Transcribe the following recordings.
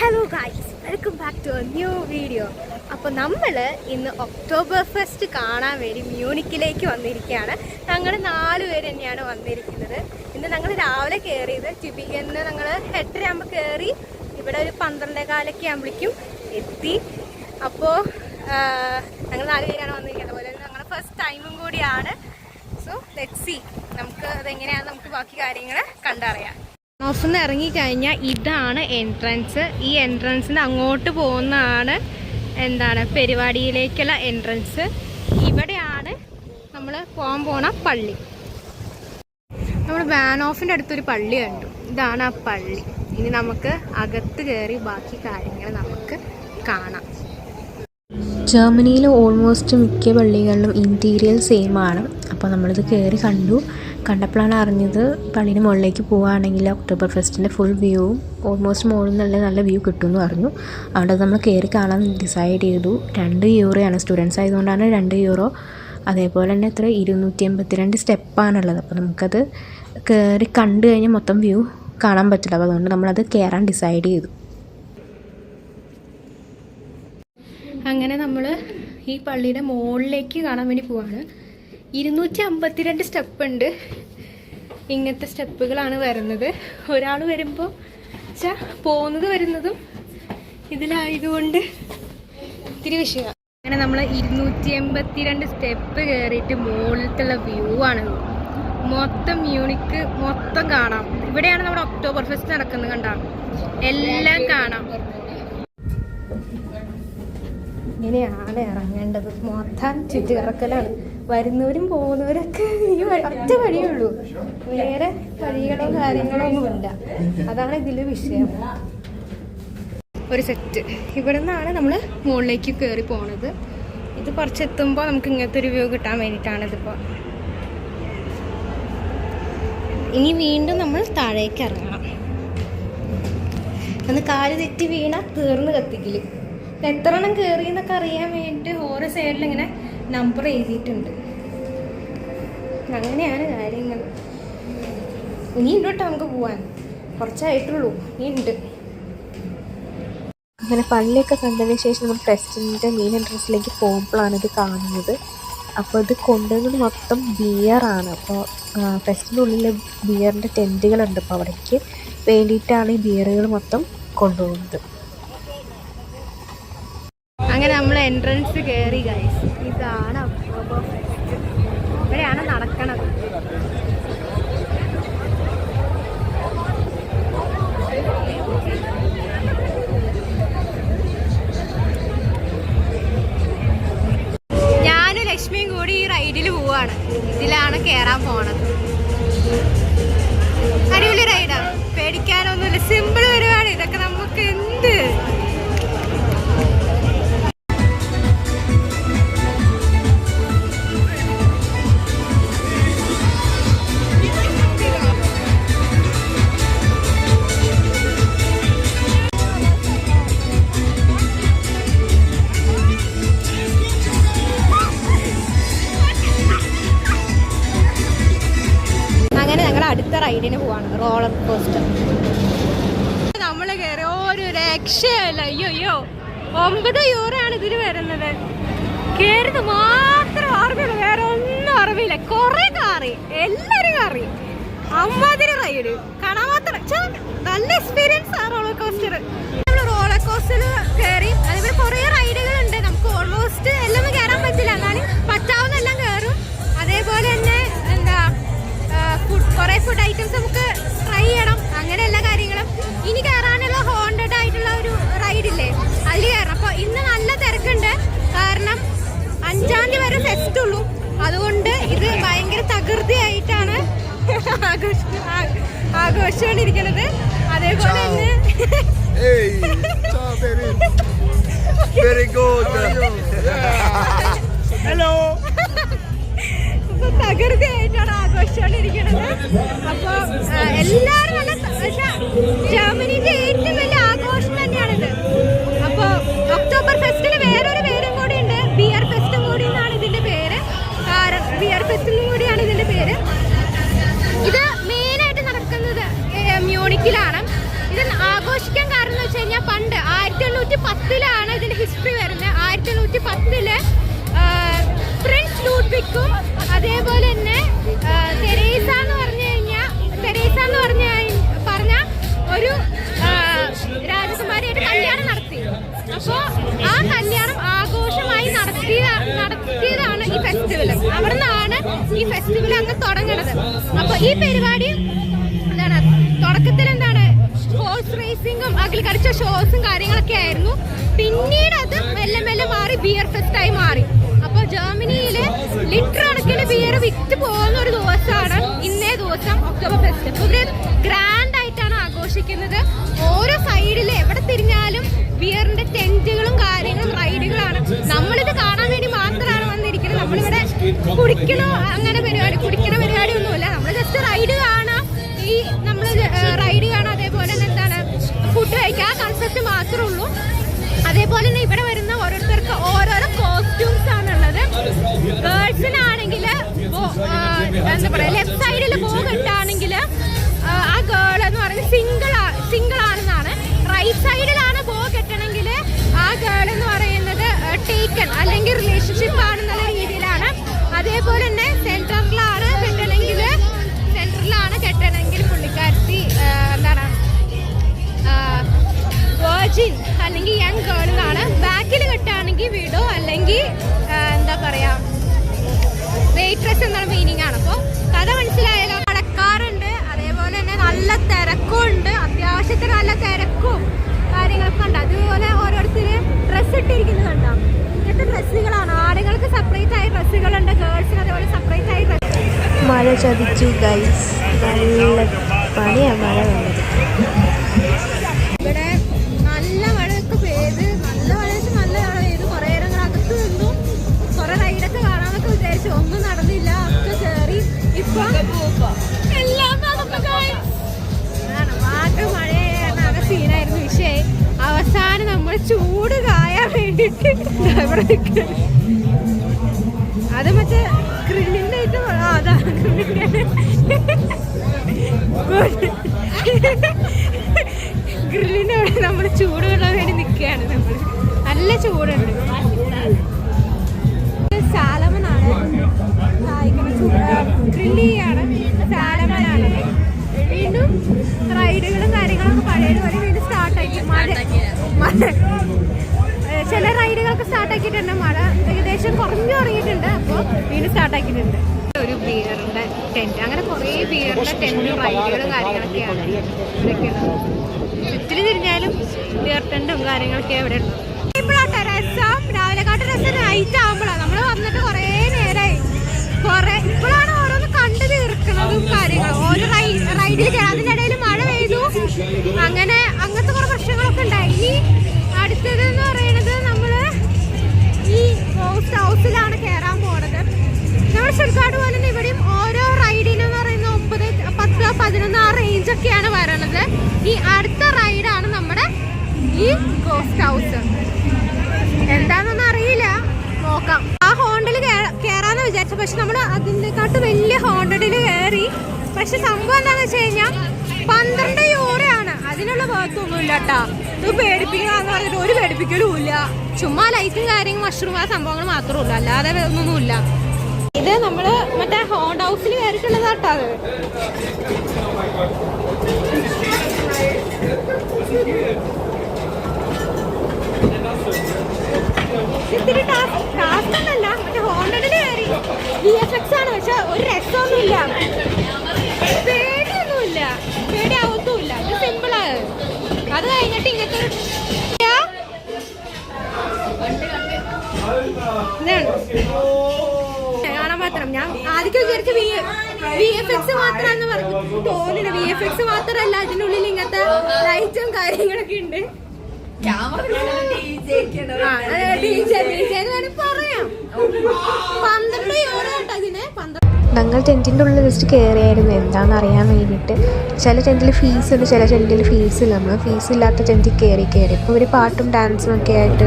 Hello guys, welcome back to a new video. അപ്പോൾ നമ്മൾ ഇന്ന് ഒക്ടോബർ ഫെസ്റ്റ് കാണാൻ വേണ്ടി മ്യൂണിക്കിലേക്ക് വന്നിരിക്കുകയാണ്. ഞങ്ങൾ 4 പേര് തന്നെയാണ് വന്നിരിക്കുന്നത്. ഇന്ന് ഞങ്ങൾ രാവിലെ കയറിയത് ടിബികന്ന് ഞങ്ങൾ 8:30 ആകുമ്പോൾ കയറി ഇവിടെ ഒരു 12:15 ആകുമ്പോഴേക്കും എത്തി. അപ്പോൾ ഞങ്ങൾ 4 പേരാണ് വന്നിരിക്കുന്നത്. അതുപോലെ തന്നെ ഞങ്ങളുടെ ഫസ്റ്റ് ടൈമും കൂടിയാണ്. സോ ലെറ്റ്സ് സീ, നമുക്ക് അതെങ്ങനെയാണെന്ന് നമുക്ക് ബാക്കി കാര്യങ്ങൾ കണ്ടറിയാം. ഓഫ് നിന്ന് ഇറങ്ങിക്കഴിഞ്ഞാൽ ഇതാണ് എൻട്രൻസ്. ഈ എൻട്രൻസിന് അങ്ങോട്ട് പോകുന്നതാണ് പരിപാടിയിലേക്കുള്ള എൻട്രൻസ്. ഇവിടെയാണ് നമ്മൾ പോണ പള്ളി. നമ്മൾ വാൻ ഓഫിൻ്റെ അടുത്തൊരു പള്ളി കണ്ടു. ഇതാണ് ആ പള്ളി. ഇനി നമുക്ക് അകത്ത് കയറി ബാക്കി കാര്യങ്ങൾ നമുക്ക് കാണാം. ജർമ്മനിയിൽ ഓൾമോസ്റ്റ് മിക്ക പള്ളികളിലും ഇൻറ്റീരിയൽ സെയിം ആണ്. അപ്പോൾ നമ്മളിത് കയറി കണ്ടപ്പോഴാണ് അറിഞ്ഞത് പള്ളീൻ്റെ മുകളിലേക്ക് പോവുകയാണെങ്കിൽ ഒക്ടോബർ ഫെസ്റ്റിൻ്റെ ഫുൾ വ്യൂവും ഓൾമോസ്റ്റ് മുകളിൽ നിന്നുള്ള നല്ല വ്യൂ കിട്ടുമെന്ന് പറഞ്ഞു. അവിടെ നമ്മൾ കയറി കാണാൻ ഡിസൈഡ് ചെയ്തു. 2 യൂറോയാണ്, സ്റ്റുഡൻസ് ആയതുകൊണ്ടാണ് 2 യൂറോ. അതേപോലെ തന്നെ 282 സ്റ്റെപ്പാണുള്ളത്. അപ്പോൾ നമുക്കത് കയറി കണ്ടു കഴിഞ്ഞാൽ മൊത്തം വ്യൂ കാണാൻ പറ്റില്ല. അപ്പോൾ അതുകൊണ്ട് നമ്മളത് കയറാൻ ഡിസൈഡ് ചെയ്തു. അങ്ങനെ നമ്മൾ ഈ പള്ളിയുടെ മുകളിലേക്ക് കാണാൻ വേണ്ടി പോവാണ്. 252 സ്റ്റെപ്പ് ഉണ്ട്. ഇങ്ങനത്തെ സ്റ്റെപ്പുകളാണ് വരുന്നത്. ഒരാൾ വരുമ്പോൾ വരുന്നതും ഇതിലായതുകൊണ്ട് ഇത്തിരി വിഷയമാണ്. അങ്ങനെ നമ്മൾ 282 സ്റ്റെപ്പ് കയറിയിട്ട് മുകളിലത്തുള്ള വ്യൂ ആണ്. മൊത്തം മ്യൂണിക്ക് മൊത്തം കാണാം. ഇവിടെയാണ് നമ്മുടെ ഒക്ടോബർ ഫെസ്റ്റ് നടക്കുന്നത്. കണ്ടാൽ എല്ലാം കാണാം. ഇങ്ങനെയാണ് ഇറങ്ങേണ്ടത്. മൊത്തം ചുറ്റുകറക്കലാണ്. വരുന്നവരും പോകുന്നവരൊക്കെ ഈ ഒറ്റ വഴിയുള്ളൂ, വേറെ വഴികളോ കാര്യങ്ങളോ ഒന്നുമില്ല. അതാണ് ഇതിലെ വിഷയം. ഒരു സെറ്റ് ഇവിടെ നിന്നാണ് നമ്മൾ മുകളിലേക്ക് കയറി പോണത്. ഇത് കുറച്ചെത്തുമ്പോൾ നമുക്ക് ഇങ്ങനത്തെ ഒരു വ്യൂ കിട്ടാൻ വേണ്ടിയിട്ടാണ് ഇതിപ്പോൾ. ഇനി വീണ്ടും നമ്മൾ താഴേക്ക് ഇറങ്ങണം. അന്ന് കാല് തെറ്റി വീണ തീർന്ന് കത്തിക്കല്. എത്ര എണ്ണം കയറി എന്നൊക്കെ അറിയാൻ വേണ്ടിയിട്ട് ഓരോ സൈഡിൽ ഇങ്ങനെ നമ്പർ എഴുതിയിട്ടുണ്ട്. അങ്ങനെയാണ് കാര്യങ്ങൾ. ഇനി ഉണ്ട് കേട്ടോ നമുക്ക് പോവാൻ. കുറച്ചായിട്ടുള്ളൂ, ഇനി ഉണ്ട്. അങ്ങനെ പള്ളിയൊക്കെ കണ്ടതിന് ശേഷം നമ്മൾ ഫെസ്റ്റിൻ്റെ മെയിൻ എൻട്രൻസിലേക്ക് പോകുമ്പോഴാണ് ഇത് കാണുന്നത്. അപ്പോൾ ഇത് കൊണ്ടുവന്നത് മൊത്തം ബിയറാണ്. അപ്പോൾ ഫെസ്റ്റിൻ്റെ ഉള്ളിൽ ബിയറിൻ്റെ ടെൻറ്റുകളുണ്ട്. അപ്പോൾ അവിടേക്ക് വേണ്ടിയിട്ടാണ് ഈ ബിയറുകൾ മൊത്തം കൊണ്ടുപോകുന്നത്. അങ്ങനെ നമ്മൾ എൻട്രൻസ് കയറി ഗൈസ്. ഇതാണ് ഒക്ടോബർ ഫെസ്റ്റ്. ഇവിടെയാണ് നടക്കണത്. ഞാനും ലക്ഷ്മിയും കൂടി ഈ റൈഡിൽ പോവാണ്. ഇതിലാണ് കയറാൻ പോണത്. അടിപൊളി റൈഡാണ്, പേടിക്കാനൊന്നുമില്ല. സിമ്പിൾ പരിപാടി. ഇതൊക്കെ നമുക്ക് എന്ത് അടുത്ത റൈഡിന് പോവാണ്. റോളർ കോസ്റ്റർ നമ്മൾ കയറി ഒരു രക്ഷയല്ല. അയ്യോ 9 യൂറോ ആണ് ഇതിന് വരുന്നത്. കയറുന്നത് മാത്രം ഓർമ്മയുള്ളൂ, വേറെ ഒന്നും ഓർമ്മയില്ല. കുറെ കാറി, എല്ലാരും കാറി. അമ്മാതിരി റൈഡ് കാണാൻ മാത്രം നല്ല എക്സ്പീരിയൻസ് ആ റോളർ കോസ്റ്റർ. നമ്മൾ റോളർ കോസ്റ്റർ കയറി. അതേപോലെ കുറെ റൈഡുകളുണ്ട്. നമുക്ക് ഓൾമോസ്റ്റ് എല്ലാം ഒന്നും കയറാൻ പറ്റില്ല, എന്നാലും പറ്റാവുന്നെല്ലാം കയറും. അതേപോലെ തന്നെ കുറെ ഫുഡ് ഐറ്റംസ് നമുക്ക് ട്രൈ ചെയ്യണം. അങ്ങനെ എല്ലാ കാര്യങ്ങളും. ഇനി കയറാനുള്ള ഹോണ്ടഡ് ആയിട്ടുള്ള ഒരു റൈഡില്ലേ, അതിൽ കയറണം. അപ്പോൾ ഇന്ന് നല്ല തിരക്കുണ്ട്. കാരണം 5-ാം തീയതി വരെ ഫെസ്റ്റ് ഉള്ളൂ. അതുകൊണ്ട് ഇത് ഭയങ്കര തകൃതിയായിട്ടാണ് ആഘോഷിച്ചുകൊണ്ടിരിക്കുന്നത്. അതേപോലെ തന്നെ തകൃതിയായിട്ടാണ് ആഘോഷിച്ചുകൊണ്ടിരിക്കുന്നത്. അപ്പോൾ എല്ലാവരും നല്ല ജർമ്മനിന്റെ ഏറ്റവും വലിയ ആഘോഷം തന്നെയാണിത്. അപ്പോൾ ഒക്ടോബർ ഫെസ്റ്റിന് വേറൊരു പേരും കൂടി ഉണ്ട്. ബിയർ ഫെസ്റ്റും കൂടി എന്നാണ് ഇതിന്റെ പേര്. ബിയർ ഫെസ്റ്റും കൂടിയാണ് ഇതിന്റെ പേര്. ഇത് മെയിനായിട്ട് നടക്കുന്നത് മ്യൂണിക്കിലാണ്. ഇത് ആഘോഷിക്കാൻ കാരണം എന്ന് വെച്ച് കഴിഞ്ഞാൽ പണ്ട് 1810 ഇതിന്റെ ഹിസ്റ്ററി വരുന്നത്. 1810 പ്രിൻസ് ലൂഡ്വിക്കും അതേപോലെ തന്നെ തെരേസ എന്ന് പറഞ്ഞ ഒരു രാജകുമാരിയായിട്ട് കല്യാണം നടത്തി. അപ്പോൾ ആ കല്യാണം ആഘോഷമായി നടത്തിയതാണ് ഈ ഫെസ്റ്റിവൽ. അവിടെ നിന്നാണ് ഈ ഫെസ്റ്റിവൽ അന്ന് തുടങ്ങുന്നത്. അപ്പോൾ ഈ പരിപാടി എന്താണ്, തുടക്കത്തിൽ എന്താണ് ഹോഴ്സ് റേസിംഗും അതിൽ കളിച്ച ഷോസും കാര്യങ്ങളൊക്കെ ആയിരുന്നു. പിന്നീട് അത് മെല്ലെ മെല്ലെ മാറി ബിയർ ഫെസ്റ്റായി മാറി. അപ്പോൾ ജർമ്മനിയിൽ ലിറ്റർ കണക്കിന് ബിയർ വിറ്റ് പോകുന്ന ഒരു ദിവസമാണ് ഇന്നേ ദിവസം ഒക്ടോബർ ഫെസ്റ്റ്. അപ്പോൾ ഇവർ ഗ്രാൻഡ് ആയിട്ടാണ് ആഘോഷിക്കുന്നത്. ഓരോ സൈഡിൽ എവിടെ തിരിഞ്ഞാലും ബിയറിന്റെ ടെന്റുകളും കാര്യങ്ങളും റൈഡുകളാണ്. നമ്മളിത് കാണാൻ വേണ്ടി മാത്രമാണ് വന്നിരിക്കുന്നത്. നമ്മളിവിടെ കുടിക്കണോ അങ്ങനെ കുടിക്കണ പരിപാടി ഒന്നുമില്ല. നമ്മൾ ജസ്റ്റ് റൈഡ് കാണാം, ഈ നമ്മൾ റൈഡ് കാണാം, അതേപോലെ തന്നെ എന്താണ് ഫുഡ് കഴിക്കുക, ആ കൺസെപ്റ്റ് മാത്രമേ ഉള്ളൂ. അതേപോലെ തന്നെ ഇവിടെ വരുന്ന ഓരോരുത്തർക്ക് ഓരോരോ കോസ്റ്റ്യൂംസ് ആണുള്ളത്. ഗേൾസിനാണെങ്കിൽ എന്താ പറയുക, ലെഫ്റ്റ് സൈഡിൽ ബോ കെട്ടാണെങ്കിൽ ആ ഗേൾ എന്ന് പറയുന്നത് സിംഗിൾ ആണെന്നാണ്. റൈറ്റ് സൈഡിലാണ് ബോ കെട്ടണമെങ്കിൽ ആ ഗേൾ എന്ന് പറയുന്നത് ടേക്കൺ അല്ലെങ്കിൽ റിലേഷൻഷിപ്പ് ആണെന്നുള്ള രീതിയിലാണ്. അതേപോലെ തന്നെ സെൻറ്ററിലാണ് കെട്ടണമെങ്കിൽ പുള്ളിക്കാരത്തി എന്താണ് വേർജിൻ അല്ലെങ്കിൽ യങ് ഗേൾ എന്നാണ്. ബാക്കിൽ കെട്ടുകയാണെങ്കിൽ വിഡോ അല്ലെങ്കിൽ എന്താ പറയാ വെയിട്രസ് എന്നുള്ള മീനിങ് ആണ്. അപ്പോൾ കഥ മനസ്സിലായാലോ. കടക്കാറുണ്ട്, അതേപോലെ തന്നെ നല്ല തിരക്കും ഉണ്ട്. അത്യാവശ്യത്തിന് നല്ല തിരക്കും കാര്യങ്ങളൊക്കെ ഉണ്ട്. അതുപോലെ ഓരോരുത്തർ ഡ്രസ്സ് ഇട്ടിരിക്കുന്നത് കണ്ടോ, ഇങ്ങനത്തെ ഡ്രസ്സുകളാണ്. ആടുകൾക്ക് സെപ്പറേറ്റ് ആയി ഡ്രസ്സുകളുണ്ട്, ഗേൾസിന് അതേപോലെ സെപ്പറേറ്റ് ആയി ഡ്രസ്സ്. മഴ ചതിച്ചു ഗൈസ്, നല്ല പണിയാണ് മഴ വന്നത്. ഇവിടെ നല്ല മഴയൊക്കെ പെയ്ത്, നല്ല മഴ പെയ്ത് കുറേ നേരം അകത്ത് നിന്നു. കുറെ റൈഡൊക്കെ കാണാനൊക്കെ വിചാരിച്ചു, ഒന്നും നടന്നില്ല. ഒക്കെ കയറി ഇപ്പൊ എല്ലാം മാത്രം മഴയാണ്. ആകെ സീനായിരുന്നു വിഷയം. അവസാനം നമ്മൾ ചൂട് കായാൻ വേണ്ടിട്ട് അത് മറ്റേ ഗ്രില്ലിന്റെ ഗ്രില്ലിന്റെ അവിടെ നമ്മൾ ചൂട് കൊള്ളാൻ വേണ്ടി നിൽക്കുകയാണ്. നമ്മൾ നല്ല ചൂടുണ്ട്. സാലമനാണ് ഗ്രില്ല് ചെയ്യാണ്. സാലമനാണ്. വീണ്ടും റൈഡുകളും കാര്യങ്ങളൊക്കെ പഴയതുപോലെ വീണ്ടും സ്റ്റാർട്ടാക്കി. ചില റൈഡുകളൊക്കെ സ്റ്റാർട്ടാക്കിയിട്ടുണ്ട്. മഴ ഏകദേശം കുറഞ്ഞു തുടങ്ങിയിട്ടുണ്ട്. അപ്പോൾ വീണ്ടും സ്റ്റാർട്ടാക്കിയിട്ടുണ്ട്. ഒരു ബിയറിന്റെ ടെന്റ്, അങ്ങനെ കുറേ ബിയറിന്റെ ടെന്റും റൈഡുകളും കാര്യങ്ങളൊക്കെയാണ് ഇതൊക്കെയാണ്. ചുറ്റിൽ തിരിഞ്ഞാലും ബിയർ ടെന്റും കാര്യങ്ങളൊക്കെ ഇവിടെ ഉണ്ട്. ഇപ്പോഴാട്ടെ രസം, രാവിലെക്കാട്ട് രസം നൈറ്റ് ആകുമ്പോഴാണ്. നമ്മൾ വന്നിട്ട് കുറേ നേരമായി. ഇപ്പോഴാണ് ഓരോന്ന് കണ്ടു തീർക്കുന്നതും കാര്യങ്ങളും. ഓരോ റൈഡിൽ കയറാം. അതിൻ്റെ ഇടയിൽ മഴ പെയ്തു, അങ്ങനത്തെ കുറേ പ്രശ്നങ്ങളൊക്കെ ഉണ്ടായി. ഇനി അടുത്തതെന്ന് പറയുന്നത് നമ്മൾ ഈ ഗോസ്റ്റ് ഹൗസിലാണ് കയറാൻ പോണത്. നമ്മുടെ ഷെർക്കാട് പോലെ തന്നെ ഇവിടെയും ഓരോ റൈഡിനെന്ന് പറയുന്നത് 9, 10, 11 ആ റേഞ്ചൊക്കെയാണ് വരണത്. ഈ അടുത്ത റൈഡാണ് നമ്മുടെ ഈ ഗോസ്റ്റ് ഹൗസ്. എന്താണെന്നൊന്നും അറിയില്ല, നോക്കാം. ആ ഹോണ്ടൽ കയറാന്ന് വിചാരിച്ചു, പക്ഷെ നമ്മൾ അതിനെക്കാട്ട് വലിയ ഹോണ്ടലിൽ കയറി. പക്ഷെ സംഭവം എന്താണെന്ന് വെച്ച് കഴിഞ്ഞാൽ 12 യൂറോയാണ്. അതിനുള്ള ഭാഗത്തൊന്നും ഇല്ല കേട്ടോ. ഇത് പേടിപ്പിക്കണമെന്ന് പറഞ്ഞിട്ട് ഒരു പേടിപ്പിക്കലും ഇല്ല. ചുമ്മാ ലൈറ്റും കാര്യങ്ങളും മഷ്റൂം ആ സംഭവങ്ങൾ മാത്രമേ ഉള്ളൂ, അല്ലാതെ ഒന്നുമില്ല. ഇത് നമ്മൾ മറ്റേ ഹോണ്ട് ഹൗസിൽ കയറിയിട്ടുള്ളതാട്ടോ. അത് ഇത്തിരി ടാസ്ക് ഒന്നല്ല, മറ്റേ ഹോണ്ടഡിൽ കയറി VFX ആണ്. പക്ഷെ ഒരു രസമൊന്നുമില്ല, പേടിയൊന്നുമില്ല, പേടിയാവത്തുമില്ല. ഇത് സിമ്പിളാണ്. അത് കഴിഞ്ഞിട്ട് ഇങ്ങനത്തെ കാണാൻ മാത്രം. ഞാൻ ആദ്യം വിചാരിച്ച VFX മാത്രമാണെന്ന് പറഞ്ഞു. തോന്നില്ല, VFX മാത്രമല്ല, അതിനുള്ളിൽ ഇങ്ങനത്തെ ലൈറ്റും കാര്യങ്ങളൊക്കെ ഉണ്ട്. ഞങ്ങൾ ടെൻറ്റിൻ്റെ ഉള്ളിൽ ജസ്റ്റ് കയറിയായിരുന്നു എന്താണെന്ന് അറിയാൻ വേണ്ടിയിട്ട്. ചില ടെൻറ്റിൽ ഫീസ് ഉണ്ട്, ചില ടെൻറ്റിൽ ഫീസില്ല. നമ്മൾ ഫീസില്ലാത്ത ടെൻറ്റിൽ കയറി ഇപ്പോൾ ഒരു പാട്ടും ഡാൻസും ഒക്കെ ആയിട്ട്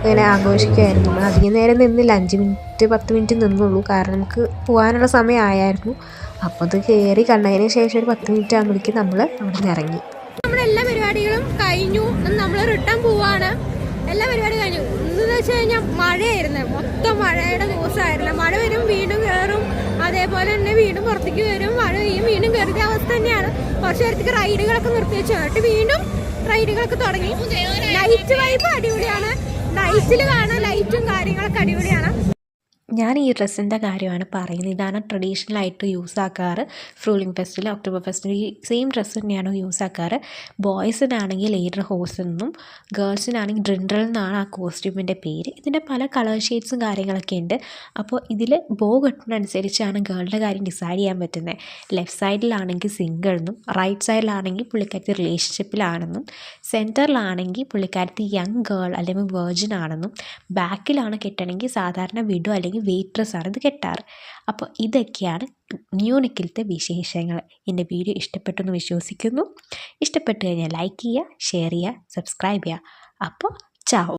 ഇങ്ങനെ ആഘോഷിക്കുമായിരുന്നു. നമ്മൾ അധികം നേരം നിന്നില്ല, 5 മിനിറ്റ് 10 മിനിറ്റ് നിന്നുള്ളൂ. കാരണം നമുക്ക് പോകാനുള്ള സമയമായിരുന്നു. അപ്പോൾ അത് കയറി കണ്ടതിന് ശേഷം ഒരു 10 മിനിറ്റ് ആകുമ്പോഴേക്കും നമ്മൾ അവിടെ നിന്ന് ഇറങ്ങി. നമ്മുടെ എല്ലാ പരിപാടികളും കഴിഞ്ഞു. നമ്മൾ റിട്ടേൺ പോവാണ്. എല്ലാ പരിപാടി കഴിഞ്ഞു. ഇന്നെന്ന് വെച്ച് കഴിഞ്ഞാൽ മഴയായിരുന്നു, മൊത്തം മഴയുടെ ദിവസമായിരുന്നു. മഴ വരും വീണ്ടും കയറും, അതേപോലെ തന്നെ വീണ്ടും പുറത്തേക്ക് വരും, മഴ പെയ്യും വീണ്ടും കയറിയ അവസ്ഥ തന്നെയാണ്. കുറച്ച് നേരത്തേക്ക് റൈഡുകളൊക്കെ നിർത്തി വെച്ചു, എന്നിട്ട് വീണ്ടും റൈഡുകളൊക്കെ തുടങ്ങി. നൈറ്റ് വൈബ് അടിപൊളിയാണ്, നൈറ്റിൽ കാണാൻ ലൈറ്റും കാര്യങ്ങളൊക്കെ അടിപൊളിയാണ്. ഞാൻ ഈ ഡ്രസ്സിൻ്റെ കാര്യമാണ് പറയുന്നത്. ഇതാണ് ട്രഡീഷണൽ ആയിട്ട് യൂസ് ആക്കാറ് ഫ്രൂലിംഗ് ഫെസ്റ്റിൽ, ഒക്ടോബർ ഫെസ്റ്റിൽ ഈ സെയിം ഡ്രസ്സ് തന്നെയാണ് യൂസ് ആക്കാറ്. ബോയ്സിനാണെങ്കിൽ ലേഡർ ഹോസ് എന്നും ഗേൾസിനാണെങ്കിൽ ഡ്രിൻഡ്രൽ എന്നാണ് ആ കോസ്റ്റ്യൂമിൻ്റെ പേര്. ഇതിൻ്റെ പല കളർ ഷെയ്ഡ്സും കാര്യങ്ങളൊക്കെ ഉണ്ട്. അപ്പോൾ ഇതിൽ ബോ കെട്ടുന്നതനുസരിച്ചാണ് ഗേളുടെ കാര്യം ഡിസൈഡ് ചെയ്യാൻ പറ്റുന്നത്. ലെഫ്റ്റ് സൈഡിലാണെങ്കിൽ സിംഗിൾ എന്നും, റൈറ്റ് സൈഡിലാണെങ്കിൽ പുള്ളിക്കാരത്തി റിലേഷൻഷിപ്പിലാണെന്നും, സെൻറ്ററിലാണെങ്കിൽ പുള്ളിക്കാരത്തി യങ് ഗേൾ അല്ലെങ്കിൽ വെർജിൻ ആണെന്നും, ബാക്കിലാണ് കെട്ടണമെങ്കിൽ സാധാരണ വിഡോ അല്ലെങ്കിൽ വെയിറ്റ്രസ് ആണ് ഇത് കെട്ടാറ്. അപ്പോൾ ഇതൊക്കെയാണ് മ്യൂണിക്കിലത്തെ വിശേഷങ്ങൾ. എൻ്റെ വീഡിയോ ഇഷ്ടപ്പെട്ടെന്ന് വിശ്വസിക്കുന്നു. ഇഷ്ടപ്പെട്ട് കഴിഞ്ഞാൽ ലൈക്ക് ചെയ്യുക, ഷെയർ ചെയ്യുക, സബ്സ്ക്രൈബ് ചെയ്യുക. അപ്പോൾ ചാओ.